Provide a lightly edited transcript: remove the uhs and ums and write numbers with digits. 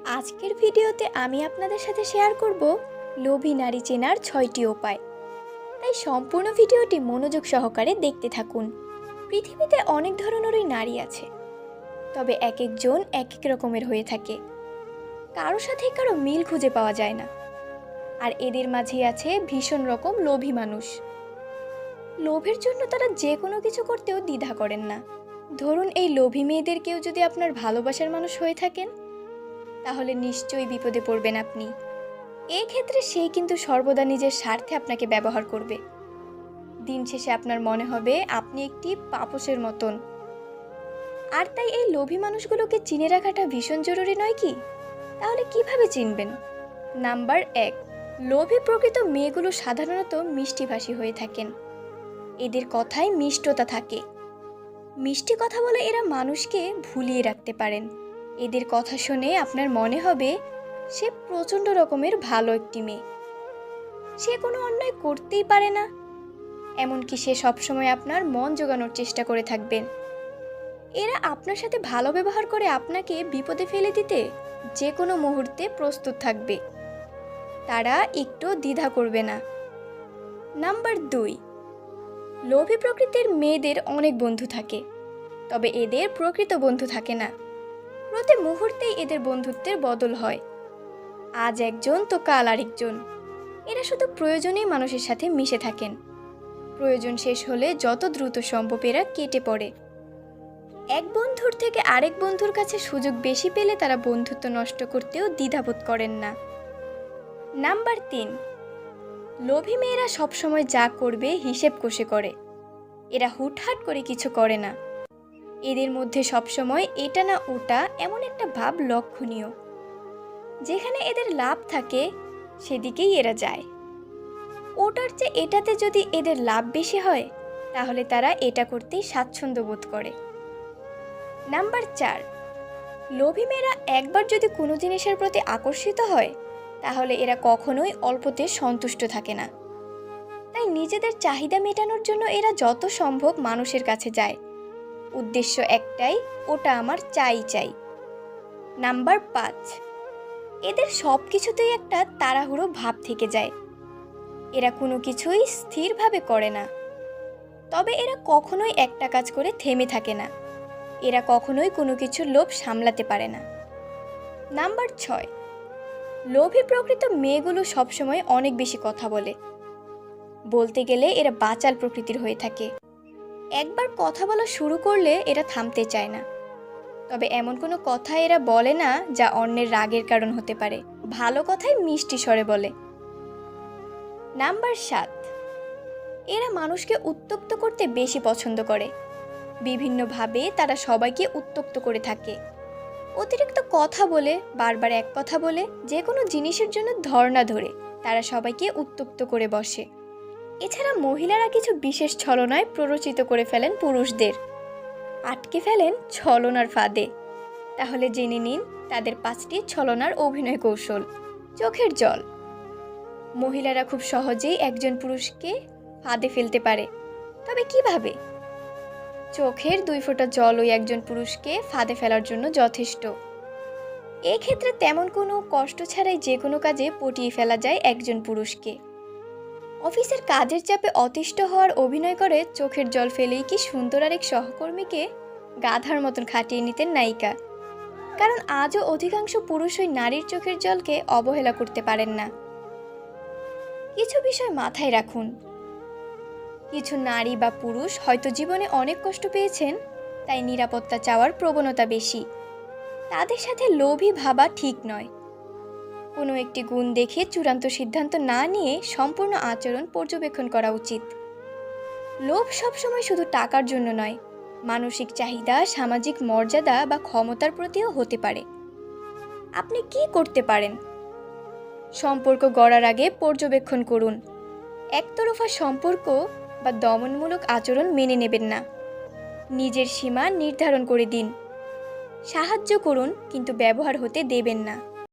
আজকের ভিডিওতে আমি আপনাদের সাথে শেয়ার করব লোভী নারী চেনার ৬টি উপায়। তাই সম্পূর্ণ ভিডিওটি মনোযোগ সহকারে দেখতে থাকুন। পৃথিবীতে অনেক ধরনেরই নারী আছে, তবে এক একজন এক এক রকমের হয়ে থাকে। কারো সাথে কারো মিল খুঁজে পাওয়া যায় না। আর এদের মাঝেই আছে ভীষণ রকম লোভী মানুষ। লোভের জন্য তারা যে কোনো কিছু করতেও দ্বিধা করেন না। ধরুন, এই লোভী মেয়েদের কেউ যদি আপনার ভালোবাসার মানুষ হয়ে থাকেন, তাহলে নিশ্চয়ই বিপদে পড়বেন আপনি। এই ক্ষেত্রে সেই কিন্তু সর্বদা নিজের স্বার্থে আপনাকে ব্যবহার করবে। দিন শেষে আপনার মনে হবে আপনি একটি পাপোশের মতন। আর তাই এই লোভী মানুষগুলোকে চিনে রাখাটা ভীষণ জরুরি নয় কি? তাহলে কিভাবে চিনবেন? নাম্বার ১, লোভী প্রকৃত মেয়েগুলো সাধারণত মিষ্টিভাষী হয়ে থাকেন। এদের কথায় মিষ্টতা থাকে। মিষ্টি কথা বলে এরা মানুষকে ভুলিয়ে রাখতে পারেন। এদের কথা শুনে আপনার মনে হবে সে প্রচণ্ড রকমের ভালো একটি মেয়ে, সে কোনো অন্যায় করতেই পারে না। এমনকি সে সবসময় আপনার মন জোগানোর চেষ্টা করে থাকবেন। এরা আপনার সাথে ভালো ব্যবহার করে আপনাকে বিপদে ফেলে দিতে যে কোনো মুহূর্তে প্রস্তুত থাকবে। তারা একটু দ্বিধা করবে না। নাম্বার ২, লোভী প্রকৃতির মেয়েদের অনেক বন্ধু থাকে, তবে এদের প্রকৃত বন্ধু থাকে না। প্রতি মুহূর্তেই এদের বন্ধুত্বের বদল হয়। আজ একজন তো কাল আরেকজন। এরা শুধু প্রয়োজনেই মানুষের সাথে মিশে থাকেন। প্রয়োজন শেষ হলে যত দ্রুত সম্ভব এরা কেটে পড়ে। এক বন্ধুর থেকে আরেক বন্ধুর কাছে সুযোগ বেশি পেলে তারা বন্ধুত্ব নষ্ট করতেও দ্বিধাবোধ করেন না। নাম্বার ৩, লোভী মেয়েরা সবসময় যা করবে হিসেব কষে করে। এরা হুটহাট করে কিছু করে না। এদের মধ্যে সবসময় এটা না ওটা এমন একটা ভাব লক্ষণীয়। যেখানে এদের লাভ থাকে সেদিকেই এরা যায়। ওটার চেয়ে এটাতে যদি এদের লাভ বেশি হয়, তাহলে তারা এটা করতেই স্বাচ্ছন্দ্য বোধ করে। নাম্বার ৪, লোভী মেয়েরা একবার যদি কোনো জিনিসের প্রতি আকর্ষিত হয়, তাহলে এরা কখনোই অল্পতে সন্তুষ্ট থাকে না। তাই নিজেদের চাহিদা মেটানোর জন্য এরা যত সম্ভব মানুষের কাছে যায়। উদ্দেশ্য একটাই, ওটা আমার চাই চাই। নাম্বার ৫, এদের সব কিছুতেই একটা তাড়াহুড়ো ভাব থেকে যায়। এরা কোনো কিছুই স্থিরভাবে করে না। তবে এরা কখনোই একটা কাজ করে থেমে থাকে না। এরা কখনোই কোনো কিছুর লোভ সামলাতে পারে না। নাম্বার ৬, লোভী প্রকৃত মেয়েগুলো সবসময় অনেক বেশি কথা বলে। বলতে গেলে এরা বাচাল প্রকৃতির হয়ে থাকে। একবার কথা বলা শুরু করলে এরা থামতে চায় না। তবে এমন কোনো কথা এরা বলে না যা অন্যের রাগের কারণ হতে পারে। ভালো কথাই মিষ্টি স্বরে বলে। নাম্বার ৭, এরা মানুষকে উত্ত্যক্ত করতে বেশি পছন্দ করে। বিভিন্নভাবে তারা সবাইকে উত্ত্যক্ত করে থাকে। অতিরিক্ত কথা বলে, বারবার এক কথা বলে, যে কোনো জিনিসের জন্য ধর্ণা ধরে তারা সবাইকে উত্ত্যক্ত করে বসে। এছাড়া মহিলারা কিছু বিশেষ ছলনায় প্ররোচিত করে ফেলেন পুরুষদের, আটকে ফেলেন ছলনার ফাঁদে। তাহলে জেনে নিন তাদের ৫টি ছলনার অভিনয় কৌশল। চোখের জল। মহিলারা খুব সহজেই একজন পুরুষকে ফাঁদে ফেলতে পারে। তবে কিভাবে? চোখের ২ ফোঁটা জলই একজন পুরুষকে ফাঁদে ফেলার জন্য যথেষ্ট। এক্ষেত্রে তেমন কোনো কষ্ট ছাড়াই যে কোনো কাজে পটিয়ে ফেলা যায় একজন পুরুষকে। অফিসের কাজের চাপে অতিষ্ঠ হওয়ার অভিনয় করে চোখের জল ফেলেই কি সুন্দর আরেক সহকর্মীকে গাধার মতন খাটিয়ে নিতেন নায়িকা। কারণ আজও অধিকাংশ পুরুষই নারীর চোখের জলকে অবহেলা করতে পারেন না। কিছু বিষয় মাথায় রাখুন। কিছু নারী বা পুরুষ হয়তো জীবনে অনেক কষ্ট পেয়েছেন, তাই নিরাপত্তা চাওয়ার প্রবণতা বেশি। তাদের সাথে লোভী ভাবা ঠিক নয়। কোনো একটি গুণ দেখে চূড়ান্ত সিদ্ধান্ত না নিয়ে সম্পূর্ণ আচরণ পর্যবেক্ষণ করা উচিত। লোভ সবসময় শুধু টাকার জন্য নয়, মানসিক চাহিদা, সামাজিক মর্যাদা বা ক্ষমতার প্রতিও হতে পারে। আপনি কি করতে পারেন? সম্পর্ক গড়ার আগে পর্যবেক্ষণ করুন। একতরফা সম্পর্ক বা দমনমূলক আচরণ মেনে নেবেন না। নিজের সীমা নির্ধারণ করে দিন। সাহায্য করুন, কিন্তু ব্যবহার হতে দেবেন না।